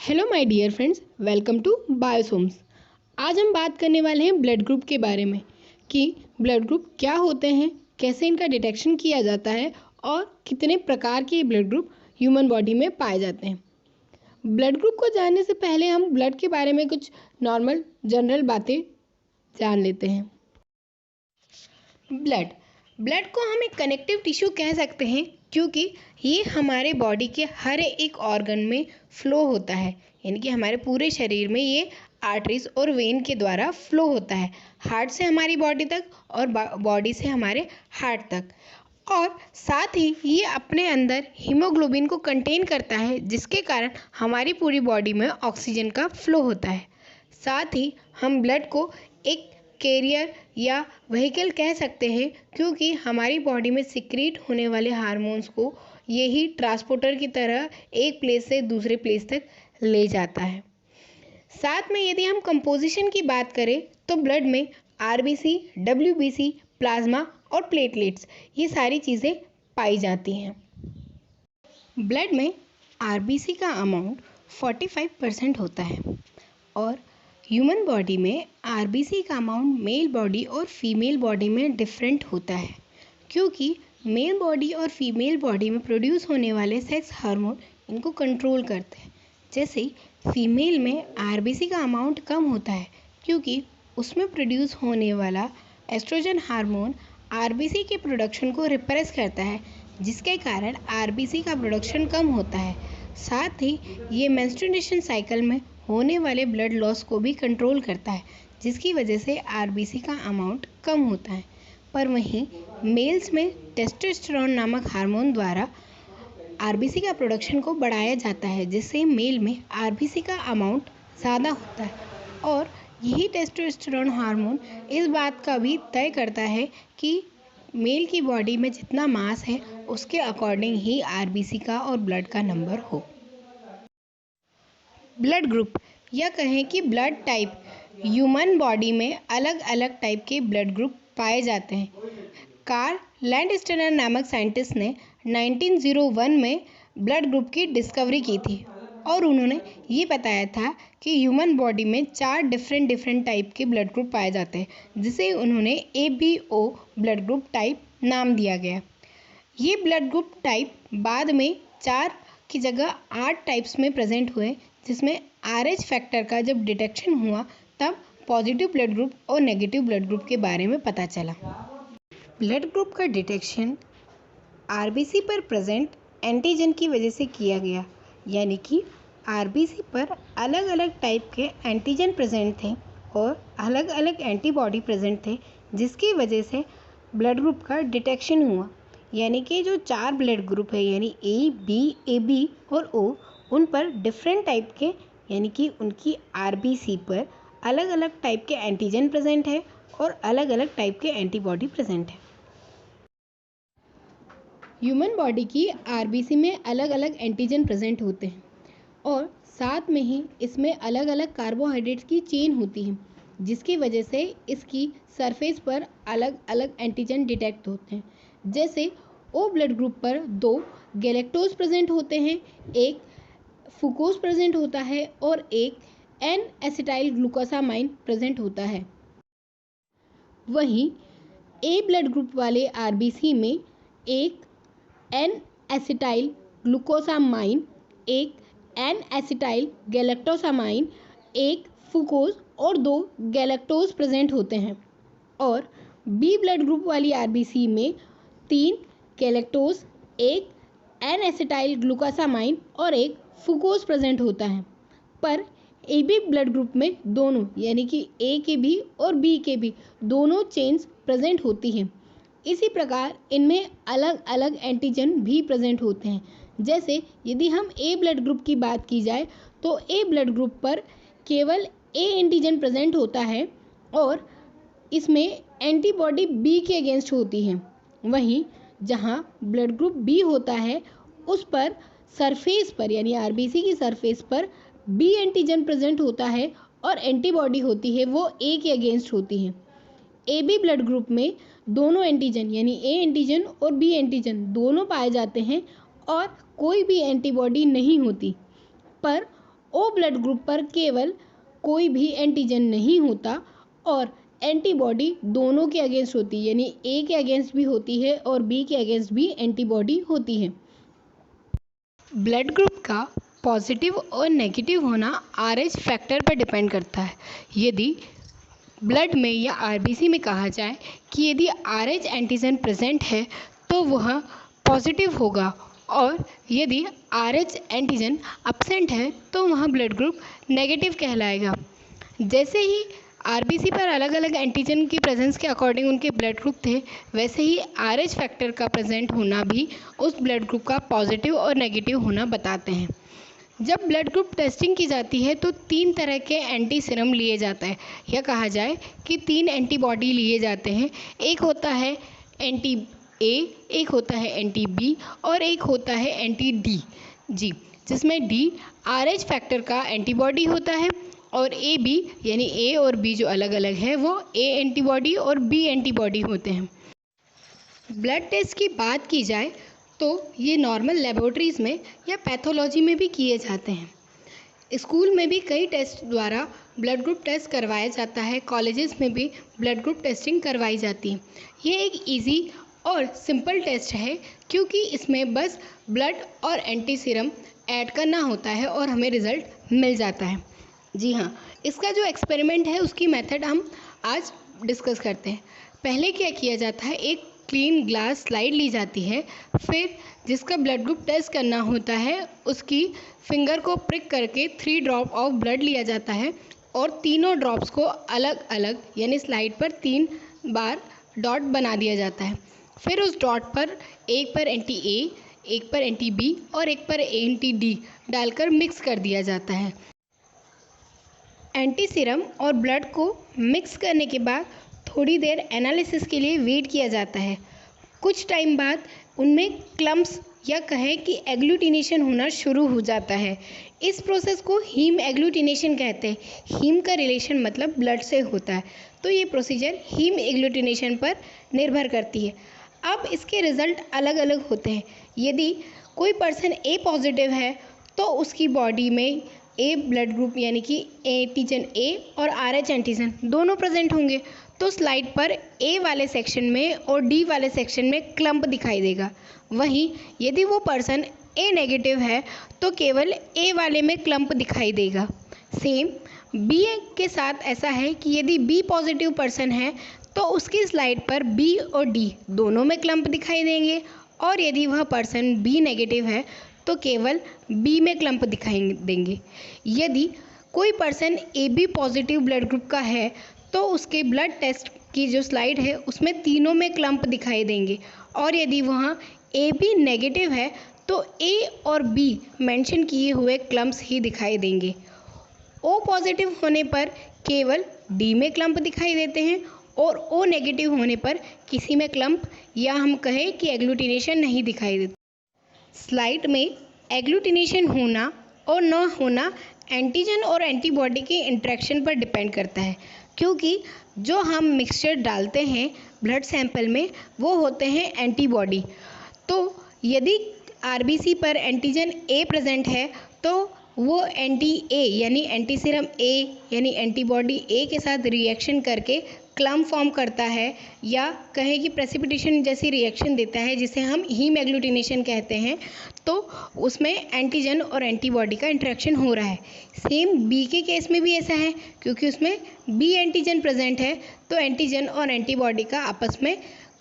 Hello my dear friends, welcome to Biosomes. आज हम बात करने वाले हैं ब्लड ग्रुप के बारे में कि ब्लड ग्रुप क्या होते हैं, कैसे इनका डिटेक्शन किया जाता है और कितने प्रकार के ब्लड ग्रुप ह्यूमन बॉडी में पाए जाते हैं। ब्लड ग्रुप को जानने से पहले हम ब्लड के बारे में कुछ नॉर्मल जनरल बातें जान लेते हैं। ब्लड को हम एक कनेक्टिव टिश्यू कह सकते हैं क्योंकि ये हमारे बॉडी के हर एक ऑर्गन में फ्लो होता है, यानी कि हमारे पूरे शरीर में ये आर्टरीज और वेन के द्वारा फ्लो होता है, हार्ट से हमारी बॉडी तक और बॉडी से हमारे हार्ट तक। और साथ ही ये अपने अंदर हीमोग्लोबिन को कंटेन करता है, जिसके कारण हमारी पूरी बॉडी में ऑक्सीजन का फ्लो होता है। साथ ही हम ब्लड को एक कैरियर या व्हीकल कह सकते हैं क्योंकि हमारी बॉडी में सिक्रीट होने वाले हार्मोन्स को यही ट्रांसपोर्टर की तरह एक प्लेस से दूसरे प्लेस तक ले जाता है। साथ में यदि हम कंपोजिशन की बात करें तो ब्लड में आरबीसी, डब्ल्यूबीसी, प्लाज्मा और प्लेटलेट्स ये सारी चीज़ें पाई जाती हैं। ब्लड में आरबीसी का अमाउंट 45% होता है और ह्यूमन बॉडी में आरबीसी का अमाउंट मेल बॉडी और फीमेल बॉडी में डिफरेंट होता है क्योंकि मेल बॉडी और फीमेल बॉडी में प्रोड्यूस होने वाले सेक्स हार्मोन इनको कंट्रोल करते हैं। जैसे फीमेल में आरबीसी का अमाउंट कम होता है क्योंकि उसमें प्रोड्यूस होने वाला एस्ट्रोजन हार्मोन आरबीसी के प्रोडक्शन को रिप्रेस करता है, जिसके कारण आरबीसी का प्रोडक्शन कम होता है। साथ ही ये मेंस्ट्रुएशन साइकिल में होने वाले ब्लड लॉस को भी कंट्रोल करता है, जिसकी वजह से आरबीसी का अमाउंट कम होता है। पर वहीं मेल्स में टेस्टोस्टेरोन नामक हार्मोन द्वारा आरबीसी का प्रोडक्शन को बढ़ाया जाता है, जिससे मेल में आरबीसी का अमाउंट ज़्यादा होता है। और यही टेस्टोस्टेरोन हार्मोन इस बात का भी तय करता है कि मेल की बॉडी में जितना मास है उसके अकॉर्डिंग ही आरबीसी का और ब्लड का नंबर हो। ब्लड ग्रुप या कहें कि ब्लड टाइप, ह्यूमन बॉडी में अलग अलग टाइप के ब्लड ग्रुप पाए जाते हैं। कार्ल लैंडस्टर नामक साइंटिस्ट ने 1901 में ब्लड ग्रुप की डिस्कवरी की थी और उन्होंने ये बताया था कि ह्यूमन बॉडी में 4 डिफरेंट टाइप के ब्लड ग्रुप पाए जाते हैं, जिसे उन्होंने ABO ब्लड ग्रुप टाइप नाम दिया गया। ये ब्लड ग्रुप टाइप बाद में 4 की जगह 8 टाइप्स में प्रेजेंट हुए, जिसमें RH फैक्टर का जब डिटेक्शन हुआ तब पॉजिटिव ब्लड ग्रुप और नेगेटिव ब्लड ग्रुप के बारे में पता चला। ब्लड ग्रुप का डिटेक्शन आरबीसी पर प्रेजेंट एंटीजन की वजह से किया गया, यानी कि आरबीसी पर अलग अलग टाइप के एंटीजन प्रेजेंट थे और अलग अलग एंटीबॉडी प्रेजेंट थे, जिसकी वजह से ब्लड ग्रुप का डिटेक्शन हुआ। यानी कि जो 4 ब्लड ग्रुप है यानी A, B, AB और O, उन पर डिफरेंट टाइप के यानी कि उनकी आरबीसी पर अलग अलग टाइप के एंटीजन प्रेजेंट है और अलग अलग टाइप के एंटीबॉडी प्रेजेंट है। ह्यूमन बॉडी की आरबीसी में अलग अलग एंटीजन प्रेजेंट होते हैं और साथ में ही इसमें अलग अलग कार्बोहाइड्रेट्स की चेन होती है, जिसकी वजह से इसकी सरफेस पर अलग अलग एंटीजन डिटेक्ट होते हैं। जैसे O ब्लड ग्रुप पर 2 गैलेक्टोज प्रेजेंट होते हैं, एक फुकोज प्रेजेंट होता है और एक N-एसिटाइल ग्लूकोसामाइन प्रेजेंट होता है। वहीं A ब्लड ग्रुप वाले आरबीसी में एक N-एसिटाइल ग्लूकोसामाइन, एक N-एसिटाइल गैलेक्टोसामाइन, एक फुकोज और 2 गैलेक्टोज प्रेजेंट होते हैं। और B ब्लड ग्रुप वाली आरबीसी में 3 गैलेक्टोज, एक N-एसिटाइल ग्लूकोसामाइन और एक फुकोज प्रेजेंट होता है। पर AB ब्लड ग्रुप में दोनों यानी कि A के भी और B के भी दोनों चेन्स प्रेजेंट होती हैं। इसी प्रकार इनमें अलग अलग एंटीजन भी प्रेजेंट होते हैं। जैसे यदि हम A ब्लड ग्रुप की बात की जाए तो A ब्लड ग्रुप पर केवल A एंटीजन प्रेजेंट होता है और इसमें एंटीबॉडी B के अगेंस्ट होती है। वहीं जहां ब्लड ग्रुप B होता है उस पर सरफेस पर यानी आरबीसी की सरफेस पर B एंटीजन प्रेजेंट होता है और एंटीबॉडी होती है वो A के अगेंस्ट होती है। AB ब्लड ग्रुप में दोनों एंटीजन यानी A एंटीजन और B एंटीजन दोनों पाए जाते हैं और कोई भी एंटीबॉडी नहीं होती। पर ओ ब्लड ग्रुप पर केवल कोई भी एंटीजन नहीं होता और एंटीबॉडी दोनों के अगेंस्ट होती है, यानी ए के अगेंस्ट भी होती है और बी के अगेंस्ट भी एंटीबॉडी होती है। ब्लड ग्रुप का पॉजिटिव और नेगेटिव होना RH फैक्टर पर डिपेंड करता है। यदि ब्लड में या RBC में कहा जाए कि यदि RH एंटीजन प्रेजेंट है तो वह पॉजिटिव होगा और यदि RH एंटीजन एब्सेंट है तो वह ब्लड ग्रुप नेगेटिव कहलाएगा। जैसे ही RBC पर अलग अलग एंटीजन की प्रेजेंस के अकॉर्डिंग उनके ब्लड ग्रुप थे, वैसे ही RH फैक्टर का प्रेजेंट होना भी उस ब्लड ग्रुप का पॉजिटिव और नेगेटिव होना बताते हैं। जब ब्लड ग्रुप टेस्टिंग की जाती है तो 3 तरह के एंटी सीरम लिए जाता है, या कहा जाए कि 3 एंटीबॉडी लिए जाते हैं। एक होता है एंटी ए, एक होता है एंटी बी और एक होता है एंटी डी जी, जिसमें डी RH फैक्टर का एंटीबॉडी होता है और ए बी यानी ए और बी जो अलग अलग है वो ए एंटीबॉडी और बी एंटीबॉडी होते हैं। ब्लड टेस्ट की बात की जाए तो ये नॉर्मल लेबोरेटरीज़ में या पैथोलॉजी में भी किए जाते हैं। स्कूल में भी कई टेस्ट द्वारा ब्लड ग्रुप टेस्ट करवाया जाता है, कॉलेजेस में भी ब्लड ग्रुप टेस्टिंग करवाई जाती है। ये एक इजी और सिंपल टेस्ट है क्योंकि इसमें बस ब्लड और एंटी सीरम ऐड करना होता है और हमें रिज़ल्ट मिल जाता है। जी हाँ, इसका जो एक्सपेरिमेंट है उसकी मेथड हम आज डिस्कस करते हैं। पहले क्या किया जाता है, एक क्लीन ग्लास स्लाइड ली जाती है, फिर जिसका ब्लड ग्रुप टेस्ट करना होता है उसकी फिंगर को प्रिक करके 3 ड्रॉप ऑफ ब्लड लिया जाता है और तीनों ड्रॉप्स को अलग अलग यानी स्लाइड पर 3 बार डॉट बना दिया जाता है। फिर उस डॉट पर एक पर एंटी ए, एक पर एंटी बी और एक पर एंटी डी डालकर मिक्स कर दिया जाता है। एंटी सीरम और ब्लड को मिक्स करने के बाद थोड़ी देर एनालिसिस के लिए वेट किया जाता है। कुछ टाइम बाद उनमें क्लम्प्स या कहें कि एग्लूटिनेशन होना शुरू हो जाता है। इस प्रोसेस को हीम एग्लूटिनेशन कहते हैं। हीम का रिलेशन मतलब ब्लड से होता है, तो ये प्रोसीजर हीम एग्लूटिनेशन पर निर्भर करती है। अब इसके रिज़ल्ट अलग अलग होते हैं। यदि कोई पर्सन ए पॉजिटिव है तो उसकी बॉडी में ए ब्लड ग्रुप यानी कि एंटीजन ए और RH एंटीजन दोनों प्रेजेंट होंगे, तो स्लाइड पर ए वाले सेक्शन में और डी वाले सेक्शन में क्लम्प दिखाई देगा। वहीं यदि वो पर्सन ए नेगेटिव है तो केवल ए वाले में क्लम्प दिखाई देगा। सेम बी के साथ ऐसा है कि यदि बी पॉजिटिव पर्सन है तो उसकी स्लाइड पर बी और डी दोनों में क्लम्प दिखाई देंगे और यदि वह पर्सन बी नेगेटिव है तो केवल बी में क्लम्प दिखाई देंगे। यदि कोई person AB positive blood group का है तो उसके ब्लड टेस्ट की जो स्लाइड है उसमें तीनों में क्लम्प दिखाई देंगे और यदि वहाँ AB नेगेटिव है तो A और B मेंशन किए हुए क्लम्प्स ही दिखाई देंगे। O पॉजिटिव होने पर केवल D में क्लम्प दिखाई देते हैं और O नेगेटिव होने पर किसी में क्लम्प या हम कहें कि एग्लूटिनेशन नहीं दिखाई देता। स्लाइड में एग्लूटिनेशन होना और न होना एंटीजन और एंटीबॉडी के इंटरेक्शन पर डिपेंड करता है, क्योंकि जो हम मिक्सचर डालते हैं ब्लड सैंपल में वो होते हैं एंटीबॉडी। तो यदि RBC पर एंटीजन A प्रेजेंट है तो वो एंटी ए यानी एंटी सीरम ए यानी एंटीबॉडी ए के साथ रिएक्शन करके क्लम्प फॉर्म करता है या कहें कि प्रेसिपिटेशन जैसी रिएक्शन देता है जिसे हम हीम एग्लूटिनेशन कहते हैं। तो उसमें एंटीजन और एंटीबॉडी का इंटरेक्शन हो रहा है। सेम बी के केस में भी ऐसा है, क्योंकि उसमें बी एंटीजन प्रेजेंट है तो एंटीजन और एंटीबॉडी का आपस में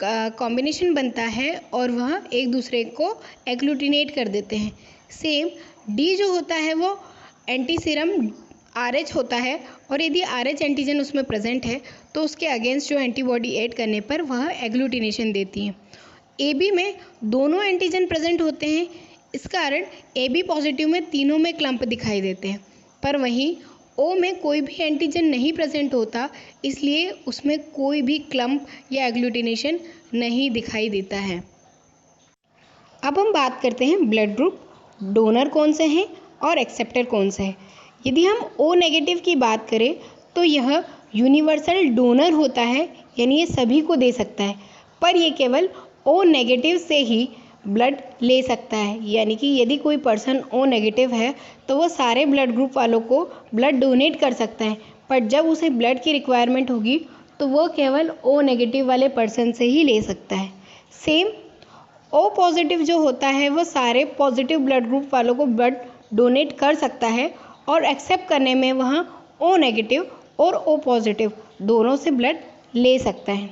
कॉम्बिनेशन बनता है और वह एक दूसरे को एग्लूटिनेट कर देते हैं। सेम डी जो होता है वो एंटी सीरम RH होता है और यदि RH एंटीजन उसमें प्रेजेंट है तो उसके अगेंस्ट जो एंटीबॉडी ऐड करने पर वह एग्लूटिनेशन देती है। AB में दोनों एंटीजन प्रेजेंट होते हैं, इस कारण AB पॉजिटिव में तीनों में क्लम्प दिखाई देते हैं, पर वहीं O में कोई भी एंटीजन नहीं प्रेजेंट होता, इसलिए उसमें कोई भी क्लम्प या एग्लूटिनेशन नहीं दिखाई देता है। अब हम बात करते हैं ब्लड ग्रुप डोनर कौन से हैं और एक्सेप्टर कौन से हैं। यदि हम O नेगेटिव की बात करें तो यह यूनिवर्सल डोनर होता है, यानी ये सभी को दे सकता है, पर ये केवल O नेगेटिव से ही ब्लड ले सकता है। यानी कि यदि कोई पर्सन ओ नेगेटिव है तो वो सारे ब्लड ग्रुप वालों को ब्लड डोनेट कर सकता है, पर जब उसे ब्लड की रिक्वायरमेंट होगी तो वो केवल ओ नेगेटिव वाले पर्सन से ही ले सकता है। सेम ओ पॉजिटिव जो होता है वो सारे पॉजिटिव ब्लड ग्रुप वालों को ब्लड डोनेट कर सकता है और एक्सेप्ट करने में वहाँ ओ नेगेटिव और ओ पॉजिटिव दोनों से ब्लड ले सकता है।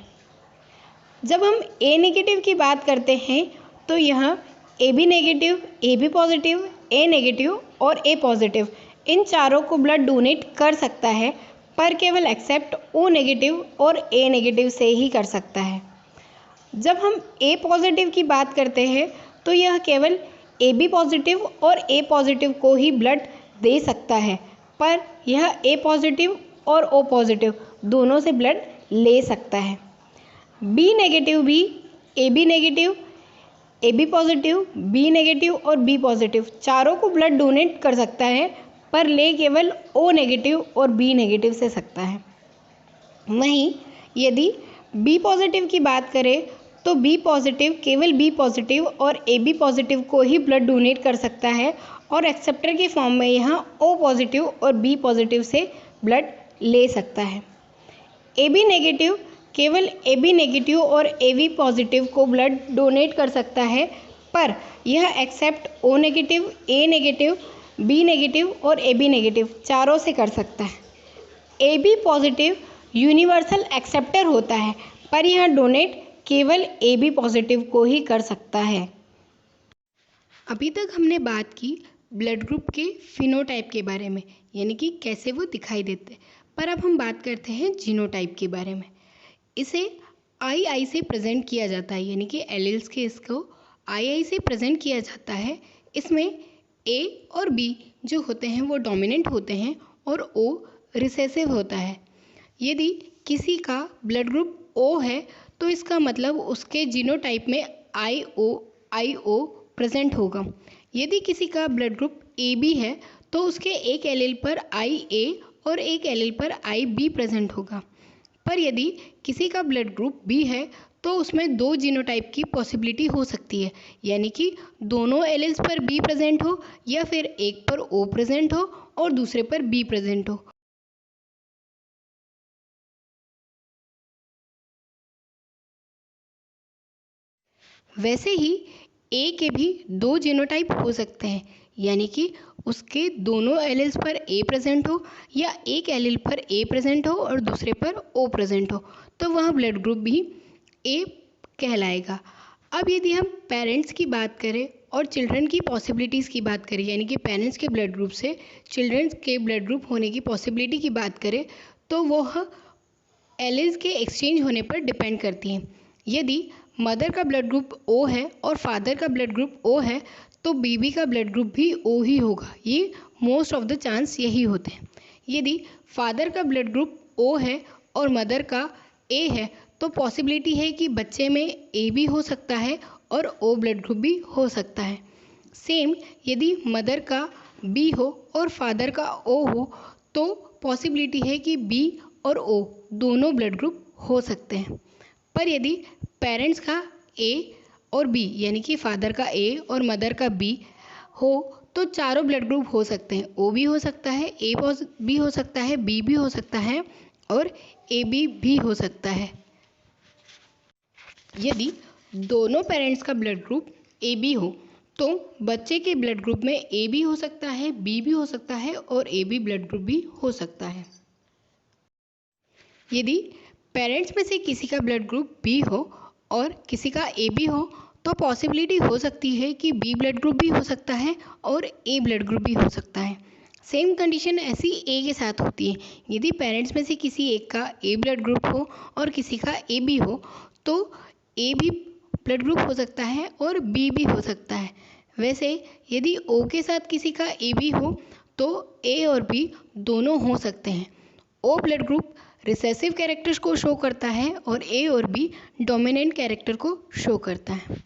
जब हम ए नेगेटिव की बात करते हैं तो यह A B negative, A B positive, A negative और ए पॉजिटिव इन चारों को ब्लड डोनेट कर सकता है, पर केवल एक्सेप्ट ओ नेगेटिव और ए नेगेटिव से ही कर सकता है। जब हम ए पॉजिटिव की बात करते हैं तो यह केवल ए बी पॉजिटिव और ए पॉजिटिव को ही ब्लड दे सकता है, पर यह ए पॉजिटिव और ओ पॉजिटिव दोनों से ब्लड ले सकता है। बी नेगेटिव भी A B negative, A B positive, B negative और बी पॉजिटिव चारों को ब्लड डोनेट कर सकता है, पर ले केवल ओ नेगेटिव और बी नेगेटिव से सकता है। वहीं यदि बी पॉजिटिव की बात करें तो बी पॉजिटिव केवल बी पॉजिटिव और ए बी पॉजिटिव को ही ब्लड डोनेट कर सकता है और एक्सेप्टर के फॉर्म में यहाँ ओ पॉजिटिव और बी पॉजिटिव से ब्लड ले सकता है। ए बी नेगेटिव केवल ए बी नेगेटिव और ए बी पॉजिटिव को ब्लड डोनेट कर सकता है, पर यह accept O negative, A negative, B negative और ए बी नेगेटिव चारों से कर सकता है। A B positive universal acceptor होता है, पर यह डोनेट केवल ए बी पॉजिटिव को ही कर सकता है। अभी तक हमने बात की ब्लड ग्रुप के फिनोटाइप के बारे में, यानी कि कैसे वो दिखाई देते हैं, पर अब हम बात करते हैं जीनोटाइप के बारे में। इसे आई से प्रेजेंट किया जाता है, यानी कि एलील्स के इसको आई से प्रेजेंट किया जाता है। इसमें ए और बी जो होते हैं वो डोमिनेंट होते हैं और ओ रिसेसिव होता है। यदि किसी का ब्लड ग्रुप ओ है तो इसका मतलब उसके जीनोटाइप में आई ओ प्रेजेंट होगा। यदि किसी का ब्लड ग्रुप ए बी है तो उसके एक एलील पर आई ए और एक एलील पर आई बी प्रेजेंट होगा। पर यदि किसी का ब्लड ग्रुप बी है तो उसमें दो जीनोटाइप की पॉसिबिलिटी हो सकती है, यानी कि दोनों एलील्स पर बी प्रेजेंट हो या फिर एक पर ओ प्रेजेंट हो और दूसरे पर बी प्रेजेंट हो। वैसे ही ए के भी दो जीनोटाइप हो सकते हैं, यानी कि उसके दोनों एलील्स पर ए प्रेजेंट हो या एक एलील पर ए प्रेजेंट हो और दूसरे पर ओ प्रेजेंट हो, तो वह ब्लड ग्रुप भी ए कहलाएगा। अब यदि हम पेरेंट्स की बात करें और चिल्ड्रन की पॉसिबिलिटीज़ की बात करें, यानी कि पेरेंट्स के ब्लड ग्रुप से चिल्ड्रन के ब्लड ग्रुप होने की पॉसिबिलिटी की बात करें, तो वह एलील्स के एक्सचेंज होने पर डिपेंड करती हैं। यदि मदर का ब्लड ग्रुप ओ है और फादर का ब्लड ग्रुप ओ है तो बेबी का ब्लड ग्रुप भी ओ ही होगा। ये मोस्ट ऑफ द चांस यही होते हैं। यदि फादर का ब्लड ग्रुप ओ है और मदर का ए है तो पॉसिबिलिटी है कि बच्चे में ए भी हो सकता है और ओ ब्लड ग्रुप भी हो सकता है। सेम यदि मदर का बी हो और फादर का ओ हो तो पॉसिबिलिटी है कि बी और ओ दोनों ब्लड ग्रुप हो सकते हैं। पर यदि पेरेंट्स का ए और बी, यानी कि फादर का ए और मदर का बी हो तो चारों ब्लड ग्रुप हो सकते हैं। ओ भी हो सकता है, ए भी हो सकता है, बी भी हो सकता है और ए बी भी हो सकता है। यदि दोनों पेरेंट्स का ब्लड ग्रुप ए बी हो तो बच्चे के ब्लड ग्रुप में ए भी हो सकता है, बी भी हो सकता है और ए बी ब्लड ग्रुप भी हो सकता है। यदि पेरेंट्स में से किसी का ब्लड ग्रुप बी हो और किसी का ए बी हो तो पॉसिबिलिटी हो सकती है कि बी ब्लड ग्रुप भी हो सकता है और ए ब्लड ग्रुप भी हो सकता है। सेम कंडीशन ऐसी ए के साथ होती है। यदि पेरेंट्स में से किसी एक का ए ब्लड ग्रुप हो और किसी का ए बी हो तो ए भी ब्लड ग्रुप हो सकता है और बी भी हो सकता है। वैसे यदि ओ के साथ किसी का ए बी हो तो ए और बी दोनों हो सकते हैं। O blood group recessive characters को शो करता है और ए और बी डोमिनेंट कैरेक्टर को शो करता है।